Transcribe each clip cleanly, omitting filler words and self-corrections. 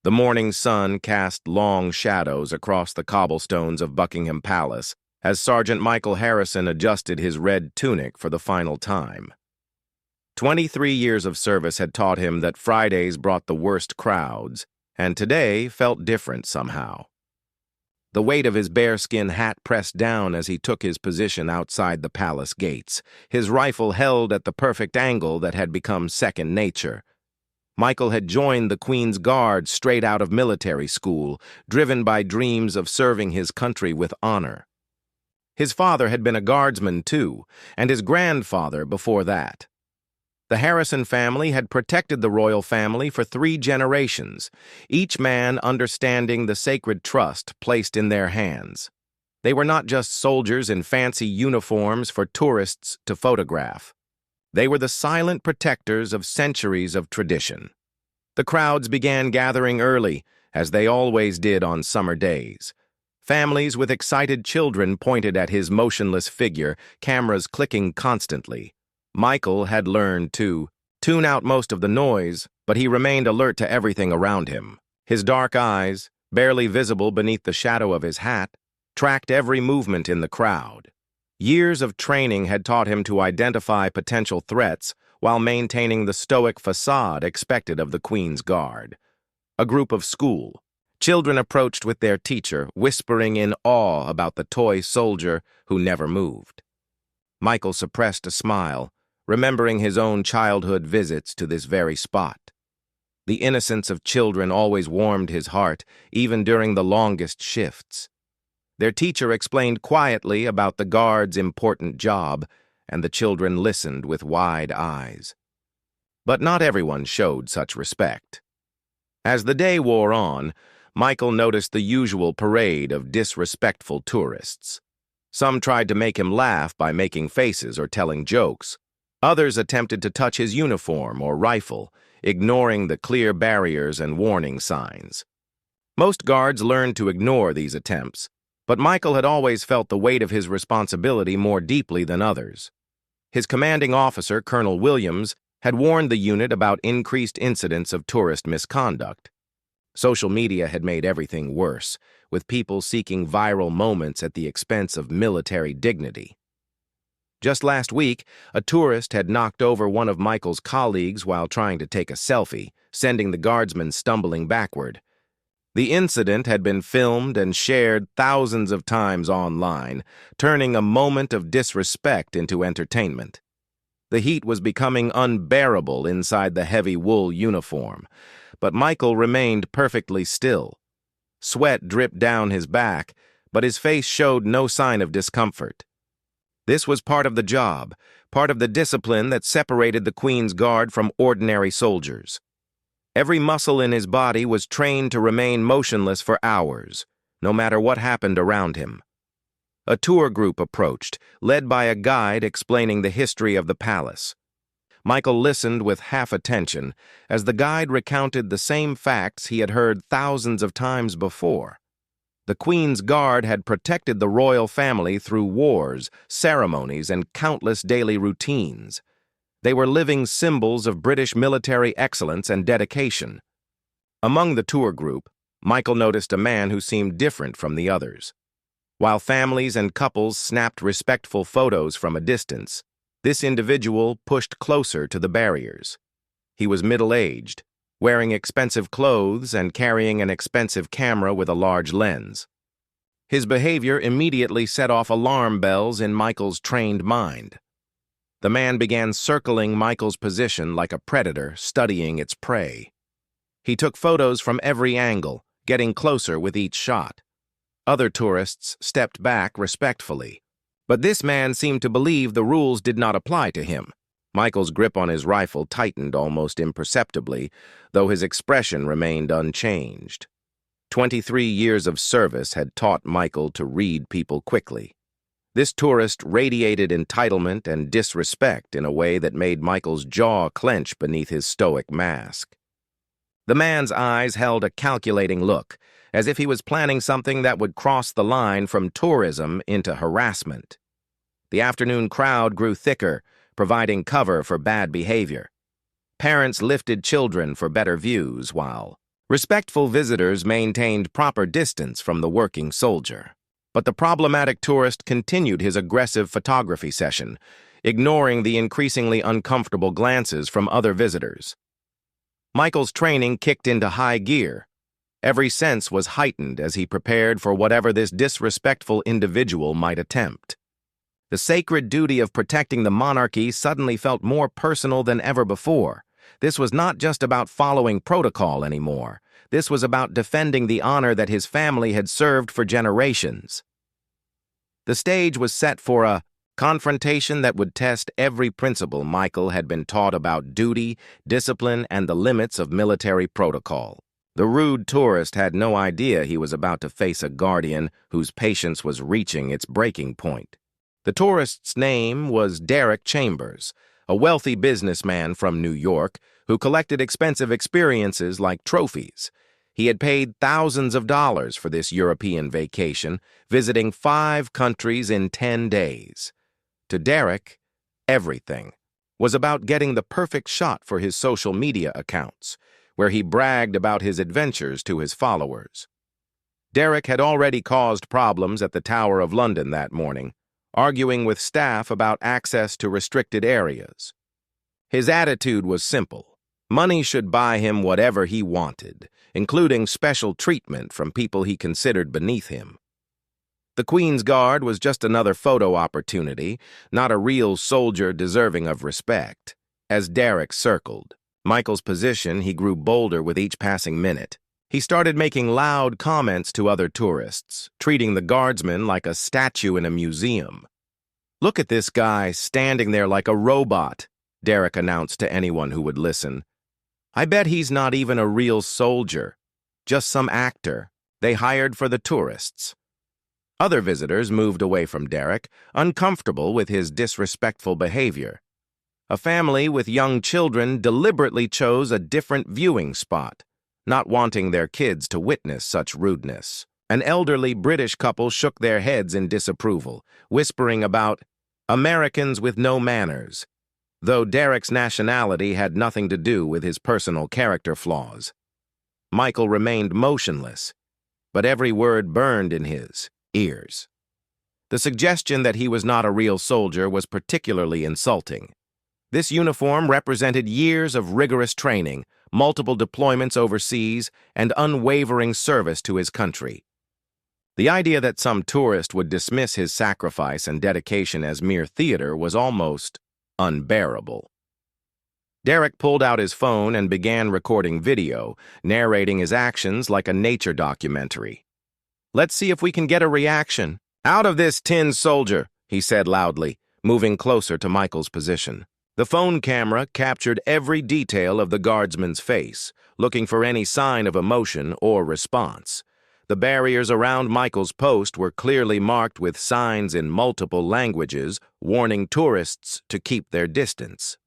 The morning sun cast long shadows across the cobblestones of Buckingham Palace as Sergeant Michael Harrison adjusted his red tunic for the final time. 23 years of service had taught him that Fridays brought the worst crowds, and today felt different somehow. The weight of his bearskin hat pressed down as he took his position outside the palace gates, his rifle held at the perfect angle that had become second nature. Michael had joined the Queen's Guard straight out of military school, driven by dreams of serving his country with honor. His father had been a guardsman too, and his grandfather before that. The Harrison family had protected the royal family for 3 generations, each man understanding the sacred trust placed in their hands. They were not just soldiers in fancy uniforms for tourists to photograph. They were the silent protectors of centuries of tradition. The crowds began gathering early, as they always did on summer days. Families with excited children pointed at his motionless figure, cameras clicking constantly. Michael had learned to tune out most of the noise, but he remained alert to everything around him. His dark eyes, barely visible beneath the shadow of his hat, tracked every movement in the crowd. Years of training had taught him to identify potential threats while maintaining the stoic facade expected of the Queen's Guard. A group of school children approached with their teacher, whispering in awe about the toy soldier who never moved. Michael suppressed a smile, remembering his own childhood visits to this very spot. The innocence of children always warmed his heart, even during the longest shifts. Their teacher explained quietly about the guard's important job, and the children listened with wide eyes. But not everyone showed such respect. As the day wore on, Michael noticed the usual parade of disrespectful tourists. Some tried to make him laugh by making faces or telling jokes. Others attempted to touch his uniform or rifle, ignoring the clear barriers and warning signs. Most guards learned to ignore these attempts, but Michael had always felt the weight of his responsibility more deeply than others. His commanding officer, Colonel Williams, had warned the unit about increased incidents of tourist misconduct. Social media had made everything worse, with people seeking viral moments at the expense of military dignity. Just last week, a tourist had knocked over one of Michael's colleagues while trying to take a selfie, sending the guardsman stumbling backward. The incident had been filmed and shared thousands of times online, turning a moment of disrespect into entertainment. The heat was becoming unbearable inside the heavy wool uniform, but Michael remained perfectly still. Sweat dripped down his back, but his face showed no sign of discomfort. This was part of the job, part of the discipline that separated the Queen's Guard from ordinary soldiers. Every muscle in his body was trained to remain motionless for hours, no matter what happened around him. A tour group approached, led by a guide explaining the history of the palace. Michael listened with half attention as the guide recounted the same facts he had heard thousands of times before. The Queen's Guard had protected the royal family through wars, ceremonies, and countless daily routines. They were living symbols of British military excellence and dedication. Among the tour group, Michael noticed a man who seemed different from the others. While families and couples snapped respectful photos from a distance, this individual pushed closer to the barriers. He was middle-aged, wearing expensive clothes and carrying an expensive camera with a large lens. His behavior immediately set off alarm bells in Michael's trained mind. The man began circling Michael's position like a predator studying its prey. He took photos from every angle, getting closer with each shot. Other tourists stepped back respectfully, but this man seemed to believe the rules did not apply to him. Michael's grip on his rifle tightened almost imperceptibly, though his expression remained unchanged. 23 years of service had taught Michael to read people quickly. This tourist radiated entitlement and disrespect in a way that made Michael's jaw clench beneath his stoic mask. The man's eyes held a calculating look, as if he was planning something that would cross the line from tourism into harassment. The afternoon crowd grew thicker, providing cover for bad behavior. Parents lifted children for better views, while Respectful visitors maintained proper distance from the working soldier. But the problematic tourist continued his aggressive photography session, ignoring the increasingly uncomfortable glances from other visitors. Michael's training kicked into high gear. Every sense was heightened as he prepared for whatever this disrespectful individual might attempt. The sacred duty of protecting the monarchy suddenly felt more personal than ever before. This was not just about following protocol anymore. This was about defending the honor that his family had served for generations. The stage was set for a confrontation that would test every principle Michael had been taught about duty, discipline, and the limits of military protocol. The rude tourist had no idea he was about to face a guardian whose patience was reaching its breaking point. The tourist's name was Derek Chambers, a wealthy businessman from New York who collected expensive experiences like trophies. He had paid thousands of dollars for this European vacation, visiting 5 countries in 10 days. To Derek, everything was about getting the perfect shot for his social media accounts, where he bragged about his adventures to his followers. Derek had already caused problems at the Tower of London that morning, arguing with staff about access to restricted areas. His attitude was simple. Money should buy him whatever he wanted, including special treatment from people he considered beneath him. The Queen's Guard was just another photo opportunity, not a real soldier deserving of respect. As Derek circled Michael's position, he grew bolder with each passing minute. He started making loud comments to other tourists, treating the guardsman like a statue in a museum. "Look at this guy standing there like a robot," Derek announced to anyone who would listen. "I bet he's not even a real soldier, just some actor they hired for the tourists." Other visitors moved away from Derek, uncomfortable with his disrespectful behavior. A family with young children deliberately chose a different viewing spot, not wanting their kids to witness such rudeness. An elderly British couple shook their heads in disapproval, whispering about Americans with no manners, though Derek's nationality had nothing to do with his personal character flaws. Michael remained motionless, but every word burned in his ears. The suggestion that he was not a real soldier was particularly insulting. This uniform represented years of rigorous training, multiple deployments overseas, and unwavering service to his country. The idea that some tourist would dismiss his sacrifice and dedication as mere theater was almost unbearable. Derek pulled out his phone and began recording video, narrating his actions like a nature documentary. "Let's see if we can get a reaction. Out of this, tin soldier," he said loudly, moving closer to Michael's position. The phone camera captured every detail of the guardsman's face, looking for any sign of emotion or response. The barriers around Michael's post were clearly marked with signs in multiple languages, warning tourists to keep their distance.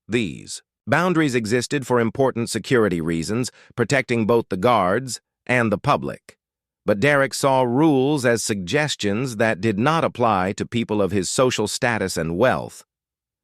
These boundaries existed for important security reasons, protecting both the guards and the public. But Derek saw rules as suggestions that did not apply to people of his social status and wealth.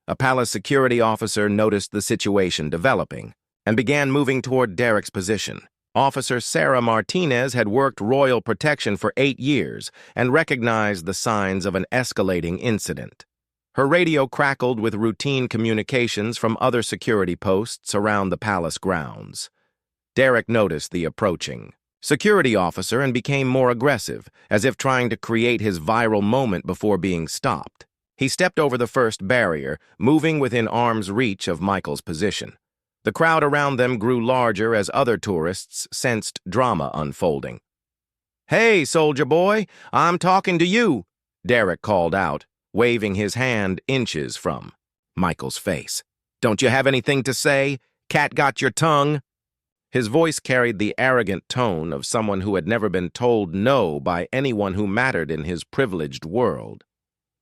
A palace security officer noticed the situation developing and began moving toward Derek's position. Officer Sarah Martinez had worked royal protection for 8 years and recognized the signs of an escalating incident. Her radio crackled with routine communications from other security posts around the palace grounds. Derek noticed the approaching security officer and became more aggressive, as if trying to create his viral moment before being stopped. He stepped over the first barrier, moving within arm's reach of Michael's position. The crowd around them grew larger as other tourists sensed drama unfolding. "Hey, soldier boy, I'm talking to you," Derek called out, waving his hand inches from Michael's face. "Don't you have anything to say? Cat got your tongue?" His voice carried the arrogant tone of someone who had never been told no by anyone who mattered in his privileged world.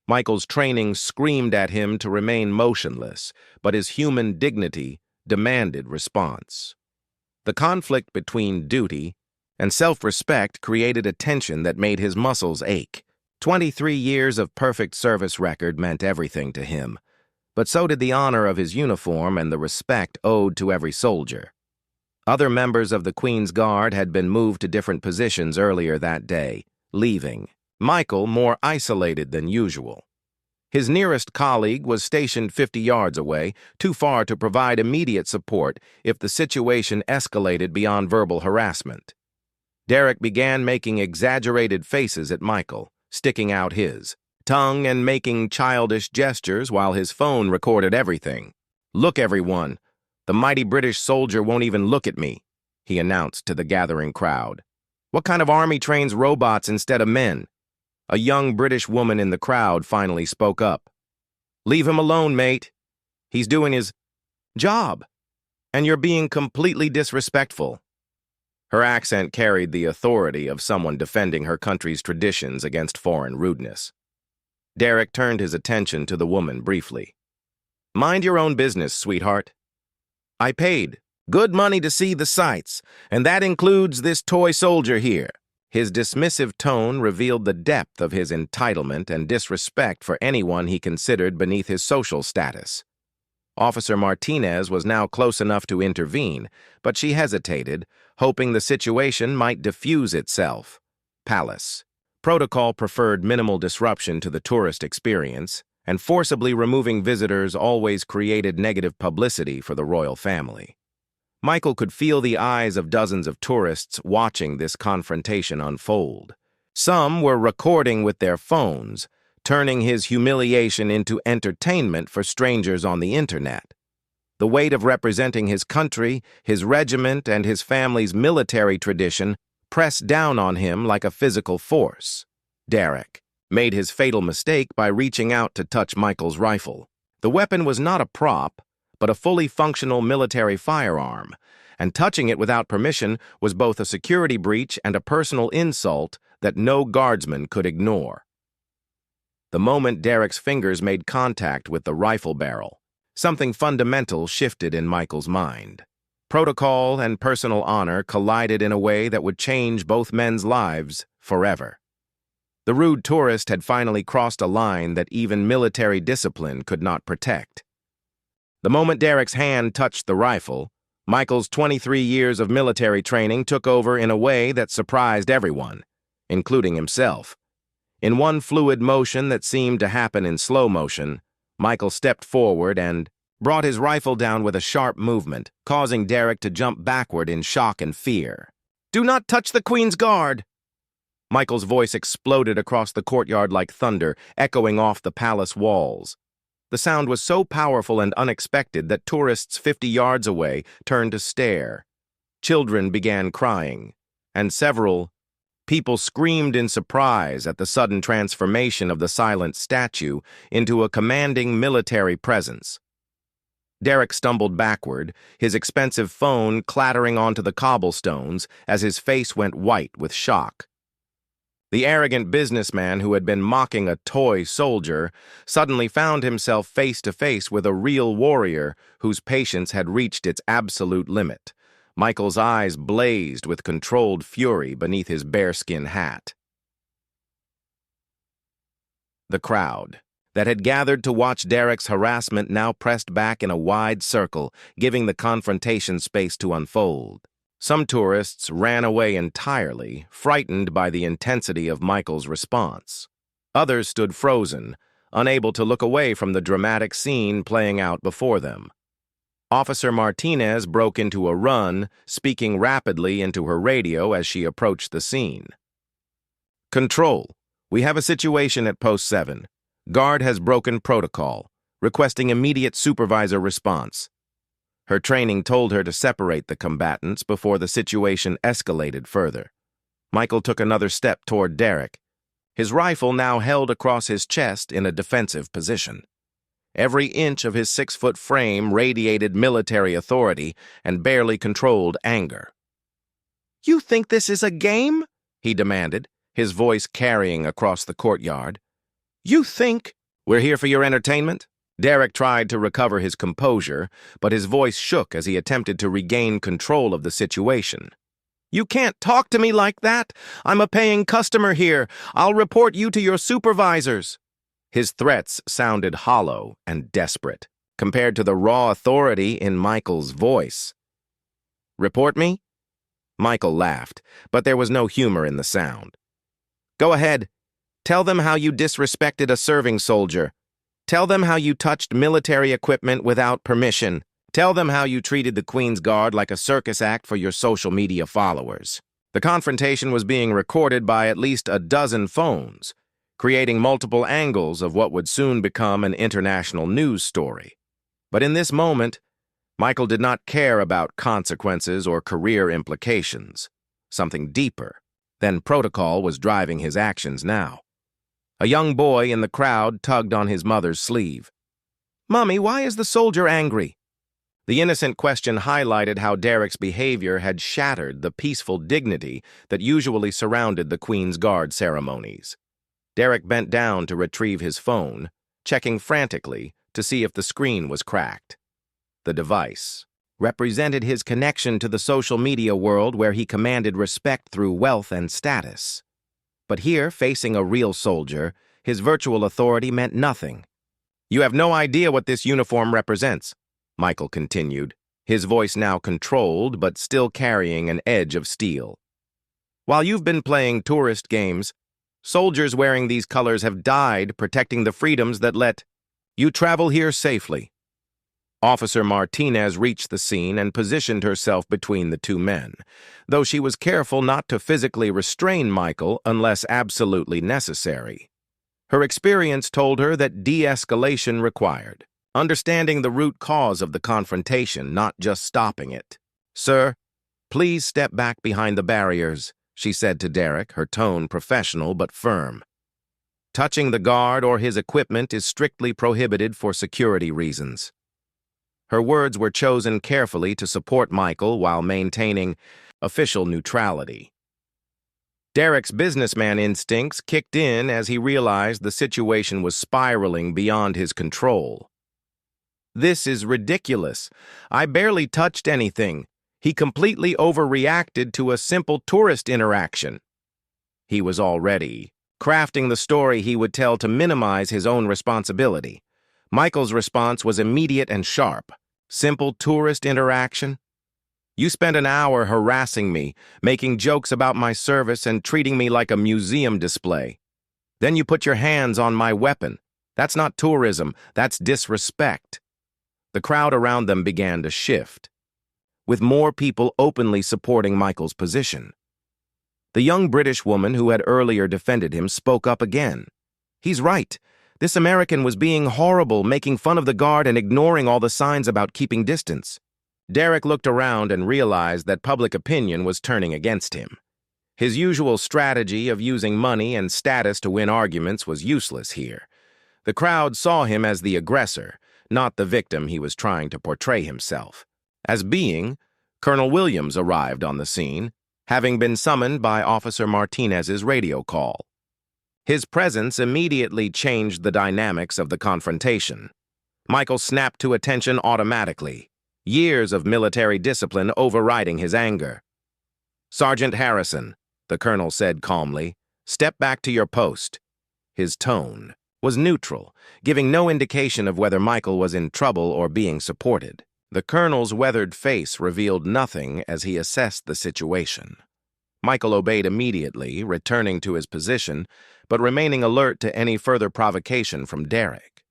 Michael's training screamed at him to remain motionless, but his human dignity demanded response. The conflict between duty and self-respect created a tension that made his muscles ache. 23 years of perfect service record meant everything to him, but so did the honor of his uniform and the respect owed to every soldier. Other members of the Queen's Guard had been moved to different positions earlier that day, leaving Michael more isolated than usual. His nearest colleague was stationed 50 yards away, too far to provide immediate support if the situation escalated beyond verbal harassment. Derek began making exaggerated faces at Michael, sticking out his tongue and making childish gestures while his phone recorded everything. "Look, everyone, the mighty British soldier won't even look at me," he announced to the gathering crowd. "What kind of army trains robots instead of men?" A young British woman in the crowd finally spoke up. "Leave him alone, mate. He's doing his job, and you're being completely disrespectful." Her accent carried the authority of someone defending her country's traditions against foreign rudeness. Derek turned his attention to the woman briefly. "Mind your own business, sweetheart. I paid good money to see the sights, and that includes this toy soldier here." His dismissive tone revealed the depth of his entitlement and disrespect for anyone he considered beneath his social status. Officer Martinez was now close enough to intervene, but she hesitated, hoping the situation might diffuse itself. Palace. Protocol preferred minimal disruption to the tourist experience, and forcibly removing visitors always created negative publicity for the royal family. Michael could feel the eyes of dozens of tourists watching this confrontation unfold. Some were recording with their phones, turning his humiliation into entertainment for strangers on the internet. The weight of representing his country, his regiment, and his family's military tradition pressed down on him like a physical force. Derek made his fatal mistake by reaching out to touch Michael's rifle. The weapon was not a prop, but a fully functional military firearm, and touching it without permission was both a security breach and a personal insult that no guardsman could ignore. The moment Derek's fingers made contact with the rifle barrel, something fundamental shifted in Michael's mind. Protocol and personal honor collided in a way that would change both men's lives forever. The rude tourist had finally crossed a line that even military discipline could not protect. The moment Derek's hand touched the rifle, Michael's 23 years of military training took over in a way that surprised everyone, including himself. In one fluid motion that seemed to happen in slow motion, Michael stepped forward and brought his rifle down with a sharp movement, causing Derek to jump backward in shock and fear. "Do not touch the Queen's Guard!" Michael's voice exploded across the courtyard like thunder, echoing off the palace walls. The sound was so powerful and unexpected that tourists 50 yards away turned to stare. Children began crying, and several people screamed in surprise at the sudden transformation of the silent statue into a commanding military presence. Derek stumbled backward, his expensive phone clattering onto the cobblestones as his face went white with shock. The arrogant businessman who had been mocking a toy soldier suddenly found himself face to face with a real warrior whose patience had reached its absolute limit. Michael's eyes blazed with controlled fury beneath his bearskin hat. The crowd that had gathered to watch Derek's harassment now pressed back in a wide circle, giving the confrontation space to unfold. Some tourists ran away entirely, frightened by the intensity of Michael's response. Others stood frozen, unable to look away from the dramatic scene playing out before them. Officer Martinez broke into a run, speaking rapidly into her radio as she approached the scene. "Control, we have a situation at Post 7. Guard has broken protocol, requesting immediate supervisor response." Her training told her to separate the combatants before the situation escalated further. Michael took another step toward Derek, his rifle now held across his chest in a defensive position. Every inch of his 6-foot frame radiated military authority and barely controlled anger. "You think this is a game?" he demanded, his voice carrying across the courtyard. "You think we're here for your entertainment?" Derek tried to recover his composure, but his voice shook as he attempted to regain control of the situation. "You can't talk to me like that. I'm a paying customer here. I'll report you to your supervisors." His threats sounded hollow and desperate, compared to the raw authority in Michael's voice. Report me? Michael laughed, but there was no humor in the sound. Go ahead. Tell them how you disrespected a serving soldier. Tell them how you touched military equipment without permission. Tell them how you treated the Queen's Guard like a circus act for your social media followers. The confrontation was being recorded by at least a dozen phones, creating multiple angles of what would soon become an international news story. But in this moment, Michael did not care about consequences or career implications. Something deeper than protocol was driving his actions now. A young boy in the crowd tugged on his mother's sleeve. "Mommy, why is the soldier angry?" The innocent question highlighted how Derek's behavior had shattered the peaceful dignity that usually surrounded the Queen's Guard ceremonies. Derek bent down to retrieve his phone, checking frantically to see if the screen was cracked. The device represented his connection to the social media world where he commanded respect through wealth and status. But here, facing a real soldier, his virtual authority meant nothing. "You have no idea what this uniform represents," Michael continued, his voice now controlled but still carrying an edge of steel. "While you've been playing tourist games, soldiers wearing these colors have died protecting the freedoms that let you travel here safely." Officer Martinez reached the scene and positioned herself between the two men, though she was careful not to physically restrain Michael unless absolutely necessary. Her experience told her that de-escalation required, understanding the root cause of the confrontation, not just stopping it. "Sir, please step back behind the barriers," she said to Derek, her tone professional but firm. "Touching the guard or his equipment is strictly prohibited for security reasons." Her words were chosen carefully to support Michael while maintaining official neutrality. Derek's businessman instincts kicked in as he realized the situation was spiraling beyond his control. "This is ridiculous. I barely touched anything. He completely overreacted to a simple tourist interaction." He was already crafting the story he would tell to minimize his own responsibility. Michael's response was immediate and sharp. "Simple tourist interaction? You spent an hour harassing me, making jokes about my service and treating me like a museum display. Then you put your hands on my weapon. That's not tourism, that's disrespect." The crowd around them began to shift, with more people openly supporting Michael's position. The young British woman who had earlier defended him spoke up again. "He's right. This American was being horrible, making fun of the guard and ignoring all the signs about keeping distance." Derek looked around and realized that public opinion was turning against him. His usual strategy of using money and status to win arguments was useless here. The crowd saw him as the aggressor, not the victim he was trying to portray himself as being. Colonel Williams arrived on the scene, having been summoned by Officer Martinez's radio call. His presence immediately changed the dynamics of the confrontation. Michael snapped to attention automatically, years of military discipline overriding his anger. "Sergeant Harrison," the colonel said calmly, "step back to your post." His tone was neutral, giving no indication of whether Michael was in trouble or being supported. The colonel's weathered face revealed nothing as he assessed the situation. Michael obeyed immediately, returning to his position, but remaining alert to any further provocation from Derek.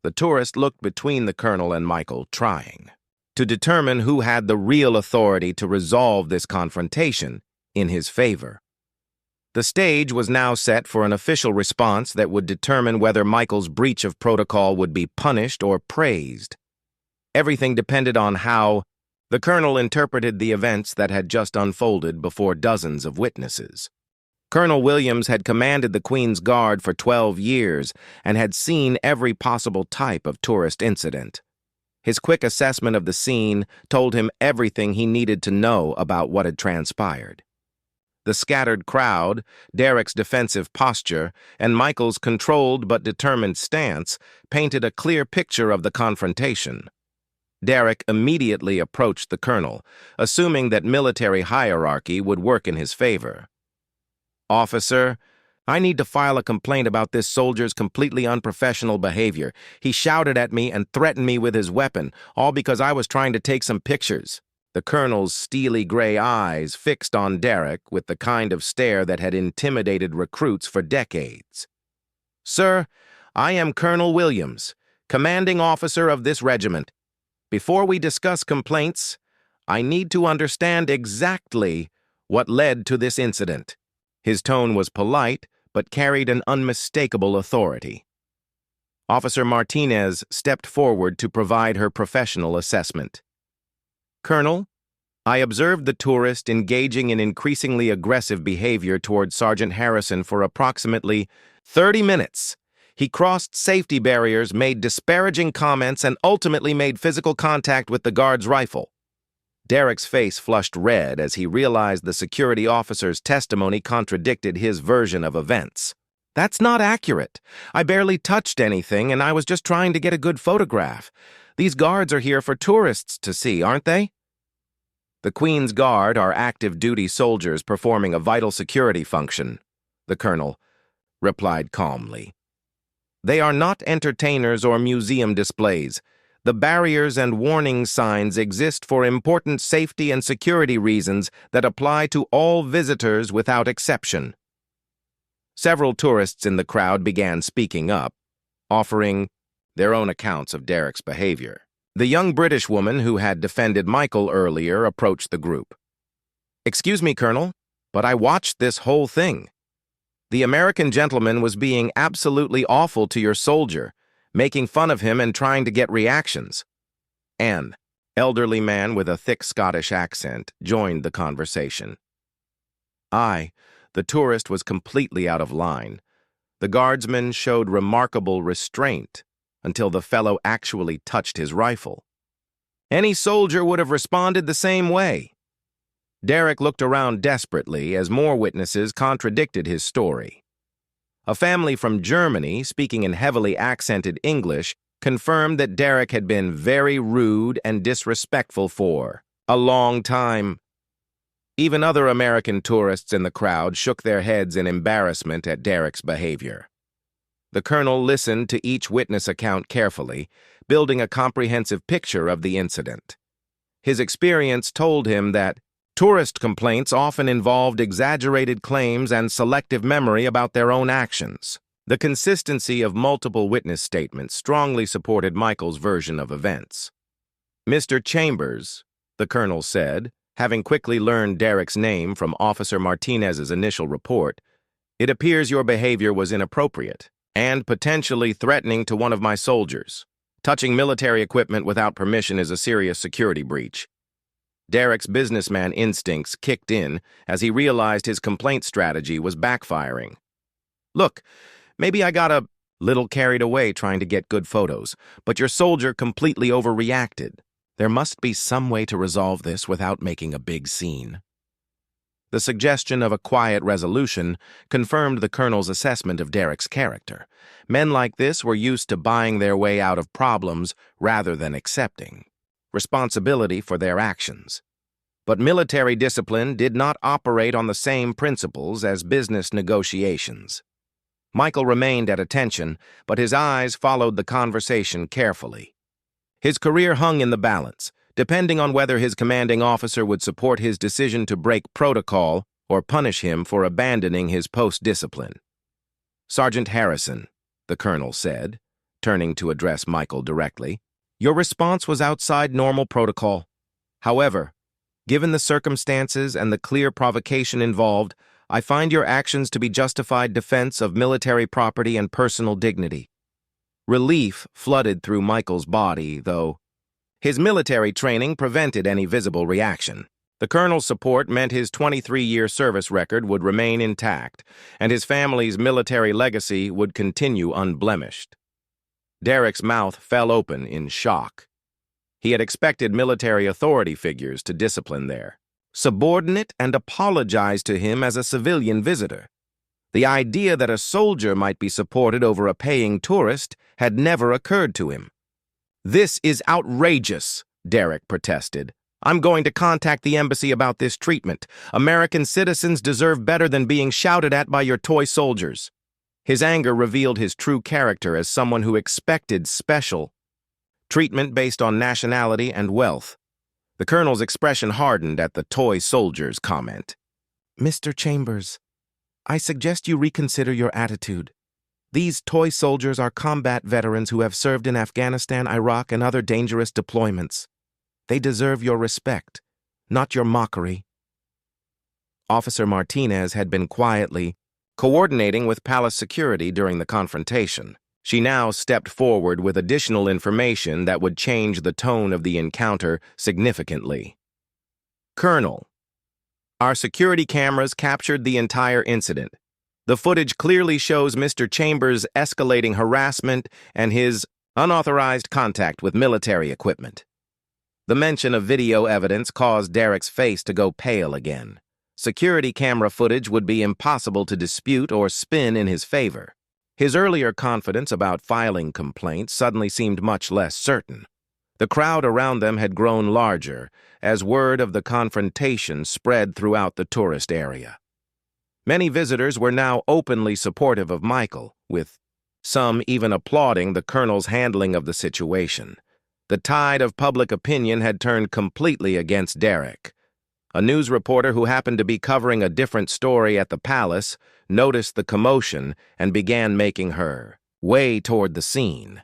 The tourist looked between the colonel and Michael, trying to determine who had the real authority to resolve this confrontation in his favor. The stage was now set for an official response that would determine whether Michael's breach of protocol would be punished or praised. Everything depended on how the colonel interpreted the events that had just unfolded before dozens of witnesses. Colonel Williams had commanded the Queen's Guard for 12 years and had seen every possible type of tourist incident. His quick assessment of the scene told him everything he needed to know about what had transpired. The scattered crowd, Derek's defensive posture, and Michael's controlled but determined stance painted a clear picture of the confrontation. Derek immediately approached the colonel, assuming that military hierarchy would work in his favor. "Officer, I need to file a complaint about this soldier's completely unprofessional behavior. He shouted at me and threatened me with his weapon, all because I was trying to take some pictures." the colonel's steely gray eyes fixed on Derek with the kind of stare that had intimidated recruits for decades. "Sir, I am Colonel Williams, commanding officer of this regiment. Before we discuss complaints, I need to understand exactly what led to this incident." His tone was polite, but carried an unmistakable authority. Officer Martinez stepped forward to provide her professional assessment. "Colonel, I observed the tourist engaging in increasingly aggressive behavior toward Sergeant Harrison for approximately 30 minutes. He crossed safety barriers, made disparaging comments, and ultimately made physical contact with the guard's rifle." Derek's face flushed red as he realized the security officer's testimony contradicted his version of events. "That's not accurate. I barely touched anything, and I was just trying to get a good photograph. These guards are here for tourists to see, aren't they?" "The Queen's Guard are active-duty soldiers performing a vital security function," the colonel replied calmly. "They are not entertainers or museum displays. The barriers and warning signs exist for important safety and security reasons that apply to all visitors without exception." Several tourists in the crowd began speaking up, offering their own accounts of Derek's behavior. The young British woman who had defended Michael earlier approached the group. "Excuse me, Colonel, but I watched this whole thing. The American gentleman was being absolutely awful to your soldier, making fun of him and trying to get reactions." An elderly man with a thick Scottish accent joined the conversation. The tourist was completely out of line. The guardsman showed remarkable restraint until the fellow actually touched his rifle. Any soldier would have responded the same way. Derek looked around desperately as more witnesses contradicted his story. A family from Germany, speaking in heavily accented English, confirmed that Derek had been very rude and disrespectful for a long time. Even other American tourists in the crowd shook their heads in embarrassment at Derek's behavior. The colonel listened to each witness account carefully, building a comprehensive picture of the incident. His experience told him that tourist complaints often involved exaggerated claims and selective memory about their own actions. The consistency of multiple witness statements strongly supported Michael's version of events. "Mr. Chambers," the colonel said, having quickly learned Derek's name from Officer Martinez's initial report, "it appears your behavior was inappropriate and potentially threatening to one of my soldiers. Touching military equipment without permission is a serious security breach." Derek's businessman instincts kicked in as he realized his complaint strategy was backfiring. "Look, maybe I got a little carried away trying to get good photos, but your soldier completely overreacted. There must be some way to resolve this without making a big scene." The suggestion of a quiet resolution confirmed the colonel's assessment of Derek's character. Men like this were used to buying their way out of problems rather than accepting responsibility for their actions. But military discipline did not operate on the same principles as business negotiations. Michael remained at attention, but his eyes followed the conversation carefully. His career hung in the balance, depending on whether his commanding officer would support his decision to break protocol or punish him for abandoning his post discipline. "Sergeant Harrison," the colonel said, turning to address Michael directly, "your response was outside normal protocol. However, given the circumstances and the clear provocation involved, I find your actions to be justified defense of military property and personal dignity." Relief flooded through Michael's body, though his military training prevented any visible reaction. The colonel's support meant his 23-year service record would remain intact, and his family's military legacy would continue unblemished. Derek's mouth fell open in shock. He had expected military authority figures to discipline their subordinate and apologize to him as a civilian visitor. The idea that a soldier might be supported over a paying tourist had never occurred to him. "This is outrageous," Derek protested. "I'm going to contact the embassy about this treatment. American citizens deserve better than being shouted at by your toy soldiers." His anger revealed his true character as someone who expected special treatment based on nationality and wealth. The colonel's expression hardened at the toy soldier's comment. "Mr. Chambers, I suggest you reconsider your attitude. These toy soldiers are combat veterans who have served in Afghanistan, Iraq, and other dangerous deployments. They deserve your respect, not your mockery." Officer Martinez had been quietly coordinating with palace security during the confrontation. She now stepped forward with additional information that would change the tone of the encounter significantly. "Colonel, our security cameras captured the entire incident. The footage clearly shows Mr. Chambers escalating harassment and his unauthorized contact with military equipment." The mention of video evidence caused Derek's face to go pale again. Security camera footage would be impossible to dispute or spin in his favor. His earlier confidence about filing complaints suddenly seemed much less certain. The crowd around them had grown larger as word of the confrontation spread throughout the tourist area. Many visitors were now openly supportive of Michael, with some even applauding the colonel's handling of the situation. The tide of public opinion had turned completely against Derek. A news reporter who happened to be covering a different story at the palace noticed the commotion and began making her way toward the scene.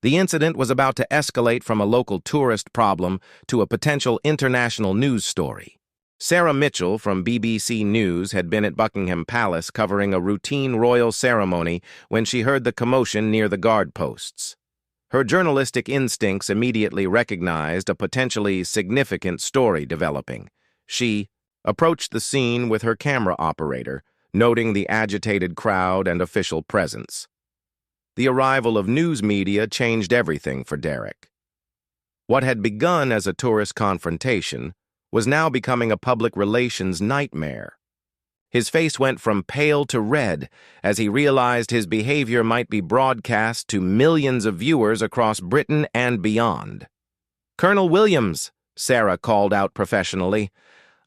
The incident was about to escalate from a local tourist problem to a potential international news story. Sarah Mitchell from BBC News had been at Buckingham Palace covering a routine royal ceremony when she heard the commotion near the guard posts. Her journalistic instincts immediately recognized a potentially significant story developing. She approached the scene with her camera operator, noting the agitated crowd and official presence. The arrival of news media changed everything for Derek. What had begun as a tourist confrontation was now becoming a public relations nightmare. His face went from pale to red as he realized his behavior might be broadcast to millions of viewers across Britain and beyond. "Colonel Williams," Sarah called out professionally,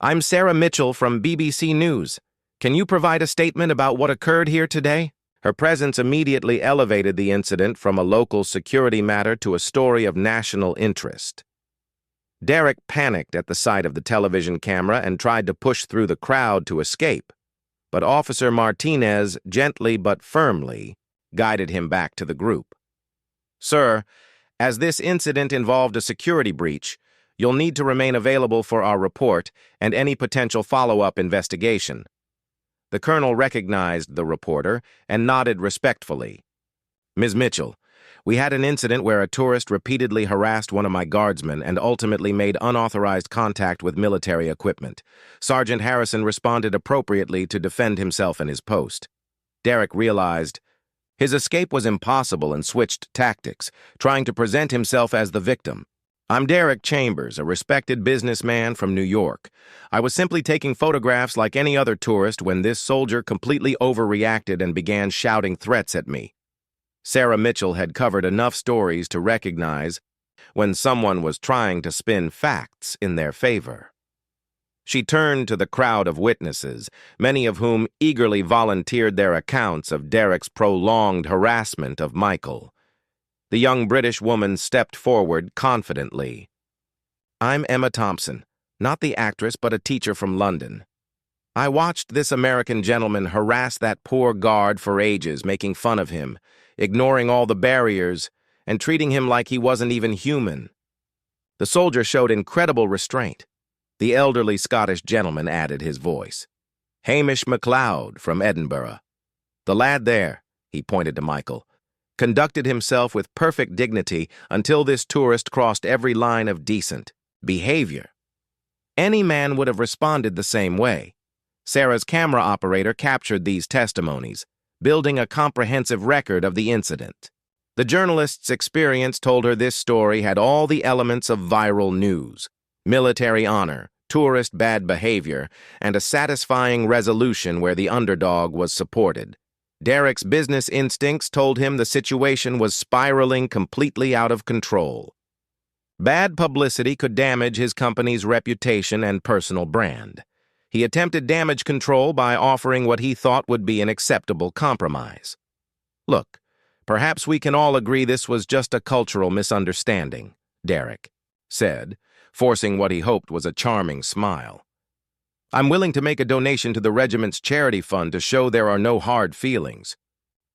"I'm Sarah Mitchell from BBC News. Can you provide a statement about what occurred here today?" Her presence immediately elevated the incident from a local security matter to a story of national interest. Derek panicked at the sight of the television camera and tried to push through the crowd to escape, but Officer Martinez gently but firmly guided him back to the group. "Sir, as this incident involved a security breach, you'll need to remain available for our report and any potential follow-up investigation." The colonel recognized the reporter and nodded respectfully. "Ms. Mitchell, we had an incident where a tourist repeatedly harassed one of my guardsmen and ultimately made unauthorized contact with military equipment. Sergeant Harrison responded appropriately to defend himself and his post." Derek realized his escape was impossible and switched tactics, trying to present himself as the victim. "I'm Derek Chambers, a respected businessman from New York. I was simply taking photographs like any other tourist when this soldier completely overreacted and began shouting threats at me." Sarah Mitchell had covered enough stories to recognize when someone was trying to spin facts in their favor. She turned to the crowd of witnesses, many of whom eagerly volunteered their accounts of Derek's prolonged harassment of Michael. The young British woman stepped forward confidently. "I'm Emma Thompson, not the actress but a teacher from London. I watched this American gentleman harass that poor guard for ages, making fun of him, ignoring all the barriers, and treating him like he wasn't even human. The soldier showed incredible restraint." The elderly Scottish gentleman added his voice. "Hamish MacLeod from Edinburgh. The lad there," he pointed to Michael, "conducted himself with perfect dignity until this tourist crossed every line of decent behavior. Any man would have responded the same way." Sarah's camera operator captured these testimonies, building a comprehensive record of the incident. The journalist's experience told her this story had all the elements of viral news: military honor, tourist bad behavior, and a satisfying resolution where the underdog was supported. Derek's business instincts told him the situation was spiraling completely out of control. Bad publicity could damage his company's reputation and personal brand. He attempted damage control by offering what he thought would be an acceptable compromise. "Look, perhaps we can all agree this was just a cultural misunderstanding," Derek said, forcing what he hoped was a charming smile. "I'm willing to make a donation to the regiment's charity fund to show there are no hard feelings.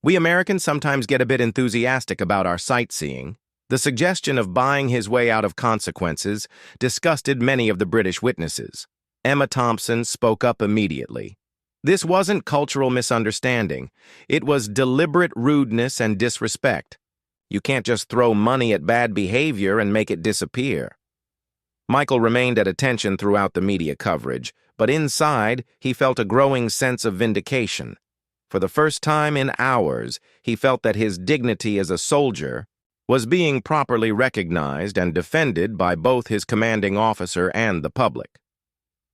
We Americans sometimes get a bit enthusiastic about our sightseeing." The suggestion of buying his way out of consequences disgusted many of the British witnesses. Emma Thompson spoke up immediately. This wasn't cultural misunderstanding. It was deliberate rudeness and disrespect. You can't just throw money at bad behavior and make it disappear. Michael remained at attention throughout the media coverage, but inside, he felt a growing sense of vindication. For the first time in hours, he felt that his dignity as a soldier was being properly recognized and defended by both his commanding officer and the public.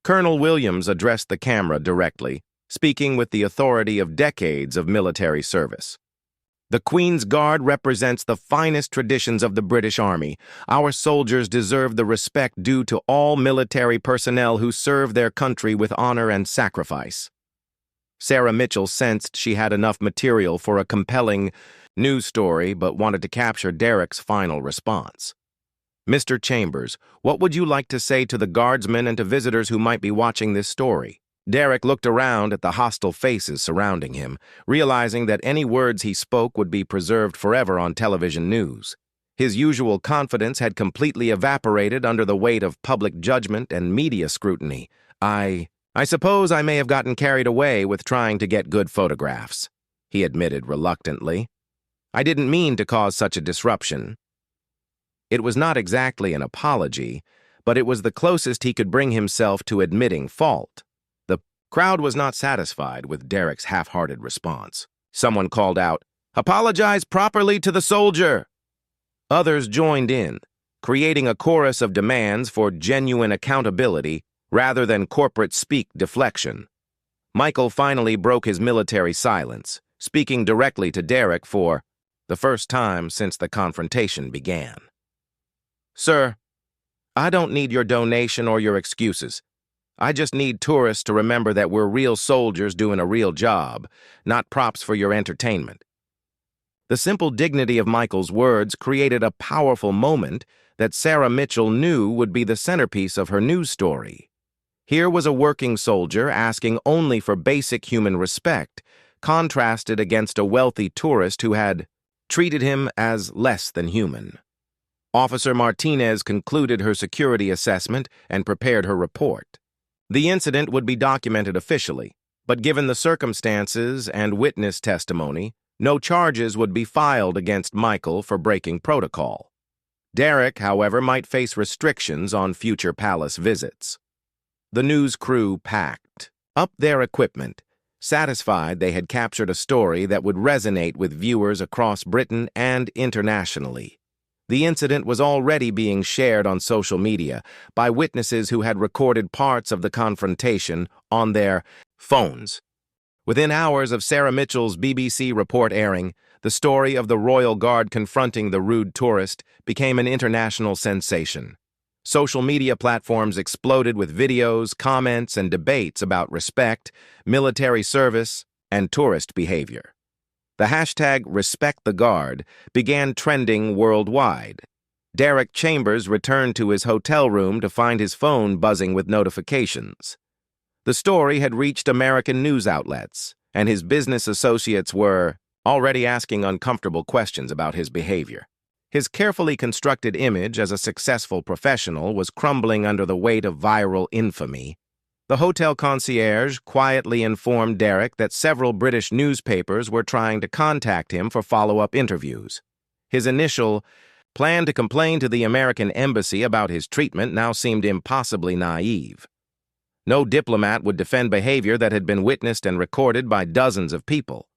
Colonel Williams addressed the camera directly, speaking with the authority of decades of military service. "The Queen's Guard represents the finest traditions of the British Army. Our soldiers deserve the respect due to all military personnel who serve their country with honor and sacrifice." Sarah Mitchell sensed she had enough material for a compelling news story, but wanted to capture Derek's final response. "Mr. Chambers, what would you like to say to the guardsmen and to visitors who might be watching this story?" Derek looked around at the hostile faces surrounding him, realizing that any words he spoke would be preserved forever on television news. His usual confidence had completely evaporated under the weight of public judgment and media scrutiny. I suppose I may have gotten carried away with trying to get good photographs," he admitted reluctantly. "I didn't mean to cause such a disruption." It was not exactly an apology, but it was the closest he could bring himself to admitting fault. The crowd was not satisfied with Derek's half-hearted response. Someone called out, "Apologize properly to the soldier!" Others joined in, creating a chorus of demands for genuine accountability rather than corporate speak deflection. Michael finally broke his military silence, speaking directly to Derek for the first time since the confrontation began. "Sir, I don't need your donation or your excuses. I just need tourists to remember that we're real soldiers doing a real job, not props for your entertainment." The simple dignity of Michael's words created a powerful moment that Sarah Mitchell knew would be the centerpiece of her news story. Here was a working soldier asking only for basic human respect, contrasted against a wealthy tourist who had treated him as less than human. Officer Martinez concluded her security assessment and prepared her report. The incident would be documented officially, but given the circumstances and witness testimony, no charges would be filed against Michael for breaking protocol. Derek, however, might face restrictions on future palace visits. The news crew packed up their equipment, satisfied they had captured a story that would resonate with viewers across Britain and internationally. The incident was already being shared on social media by witnesses who had recorded parts of the confrontation on their phones. Within hours of Sarah Mitchell's BBC report airing, the story of the Royal Guard confronting the rude tourist became an international sensation. Social media platforms exploded with videos, comments, and debates about respect, military service, and tourist behavior. The hashtag #RespectTheGuard began trending worldwide. Derek Chambers returned to his hotel room to find his phone buzzing with notifications. The story had reached American news outlets, and his business associates were already asking uncomfortable questions about his behavior. His carefully constructed image as a successful professional was crumbling under the weight of viral infamy. The hotel concierge quietly informed Derek that several British newspapers were trying to contact him for follow-up interviews. His initial plan to complain to the American embassy about his treatment now seemed impossibly naive. No diplomat would defend behavior that had been witnessed and recorded by dozens of people.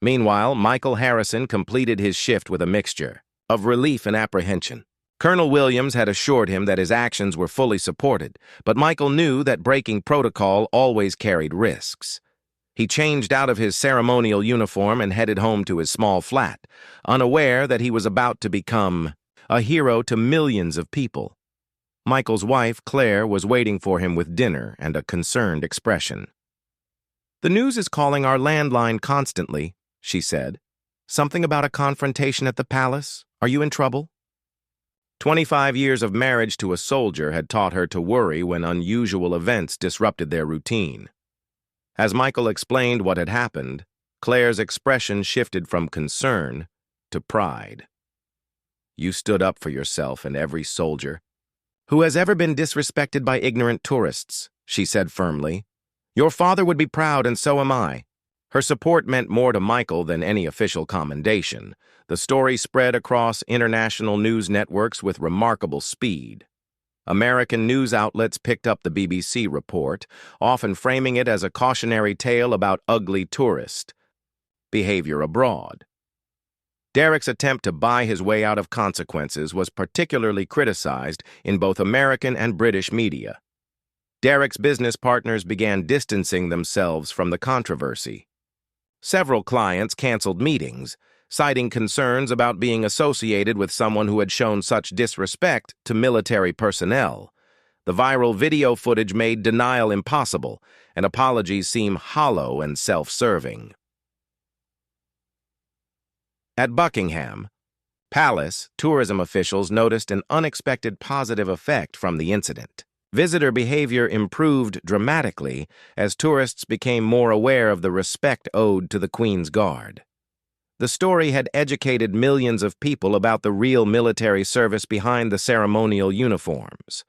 Meanwhile, Michael Harrison completed his shift with a mixture of relief and apprehension. Colonel Williams had assured him that his actions were fully supported, but Michael knew that breaking protocol always carried risks. He changed out of his ceremonial uniform and headed home to his small flat, unaware that he was about to become a hero to millions of people. Michael's wife, Claire, was waiting for him with dinner and a concerned expression. "The news is calling our landline constantly," she said. "Something about a confrontation at the palace? Are you in trouble?" 25 years of marriage to a soldier had taught her to worry when unusual events disrupted their routine. As Michael explained what had happened, Claire's expression shifted from concern to pride. "You stood up for yourself and every soldier who has ever been disrespected by ignorant tourists," she said firmly. "Your father would be proud, and so am I." Her support meant more to Michael than any official commendation. The story spread across international news networks with remarkable speed. American news outlets picked up the BBC report, often framing it as a cautionary tale about ugly tourist behavior abroad. Derek's attempt to buy his way out of consequences was particularly criticized in both American and British media. Derek's business partners began distancing themselves from the controversy. Several clients canceled meetings, citing concerns about being associated with someone who had shown such disrespect to military personnel. The viral video footage made denial impossible, and apologies seem hollow and self-serving. At Buckingham Palace, tourism officials noticed an unexpected positive effect from the incident. Visitor behavior improved dramatically as tourists became more aware of the respect owed to the Queen's Guard. The story had educated millions of people about the real military service behind the ceremonial uniforms.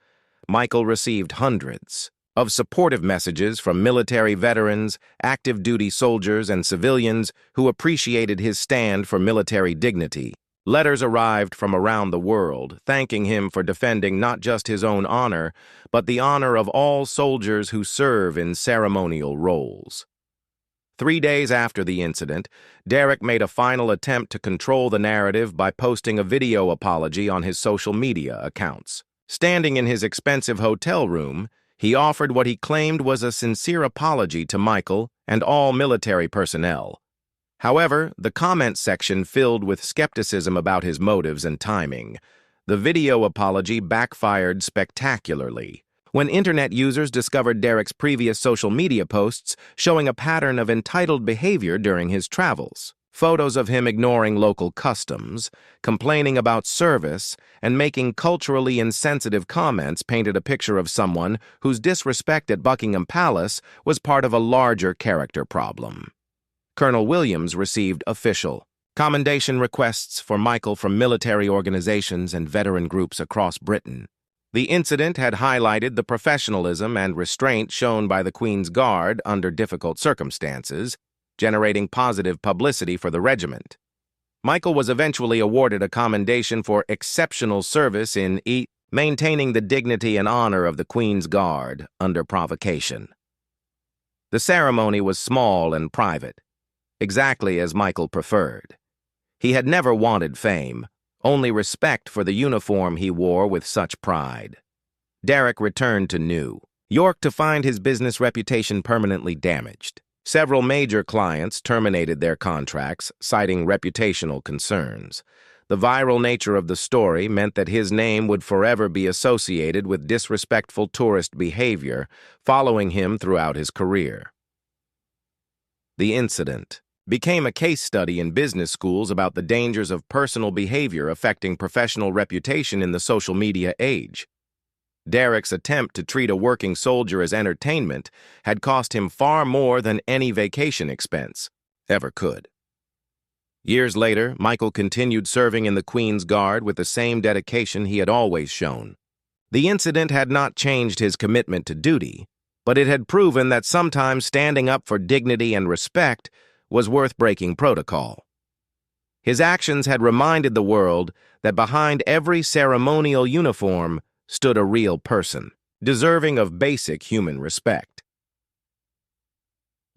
Michael received hundreds of supportive messages from military veterans, active duty soldiers, and civilians who appreciated his stand for military dignity. Letters arrived from around the world, thanking him for defending not just his own honor, but the honor of all soldiers who serve in ceremonial roles. 3 days after the incident, Derek made a final attempt to control the narrative by posting a video apology on his social media accounts. Standing in his expensive hotel room, he offered what he claimed was a sincere apology to Michael and all military personnel. However, the comment section filled with skepticism about his motives and timing. The video apology backfired spectacularly. When internet users discovered Derek's previous social media posts showing a pattern of entitled behavior during his travels. Photos of him ignoring local customs, complaining about service, and making culturally insensitive comments painted a picture of someone whose disrespect at Buckingham Palace was part of a larger character problem. Colonel Williams received official commendation requests for Michael from military organizations and veteran groups across Britain. The incident had highlighted the professionalism and restraint shown by the Queen's Guard under difficult circumstances, generating positive publicity for the regiment. Michael was eventually awarded a commendation for exceptional service in maintaining the dignity and honor of the Queen's Guard under provocation. The ceremony was small and private, exactly as Michael preferred. He had never wanted fame, only respect for the uniform he wore with such pride. Derek returned to New York to find his business reputation permanently damaged. Several major clients terminated their contracts, citing reputational concerns. The viral nature of the story meant that his name would forever be associated with disrespectful tourist behavior, following him throughout his career. The incident became a case study in business schools about the dangers of personal behavior affecting professional reputation in the social media age. Derek's attempt to treat a working soldier as entertainment had cost him far more than any vacation expense ever could. Years later, Michael continued serving in the Queen's Guard with the same dedication he had always shown. The incident had not changed his commitment to duty, but it had proven that sometimes standing up for dignity and respect was worth breaking protocol. His actions had reminded the world that behind every ceremonial uniform stood a real person, deserving of basic human respect.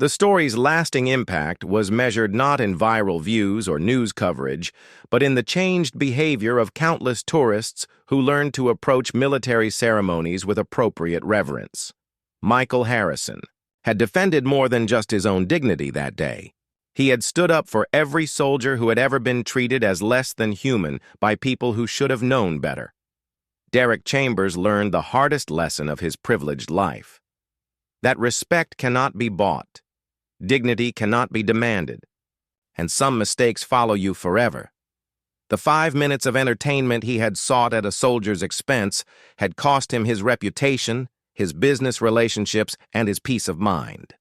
The story's lasting impact was measured not in viral views or news coverage, but in the changed behavior of countless tourists who learned to approach military ceremonies with appropriate reverence. Michael Harrison had defended more than just his own dignity that day. He had stood up for every soldier who had ever been treated as less than human by people who should have known better. Derek Chambers learned the hardest lesson of his privileged life: that respect cannot be bought, dignity cannot be demanded, and some mistakes follow you forever. The 5 minutes of entertainment he had sought at a soldier's expense had cost him his reputation, his business relationships, and his peace of mind.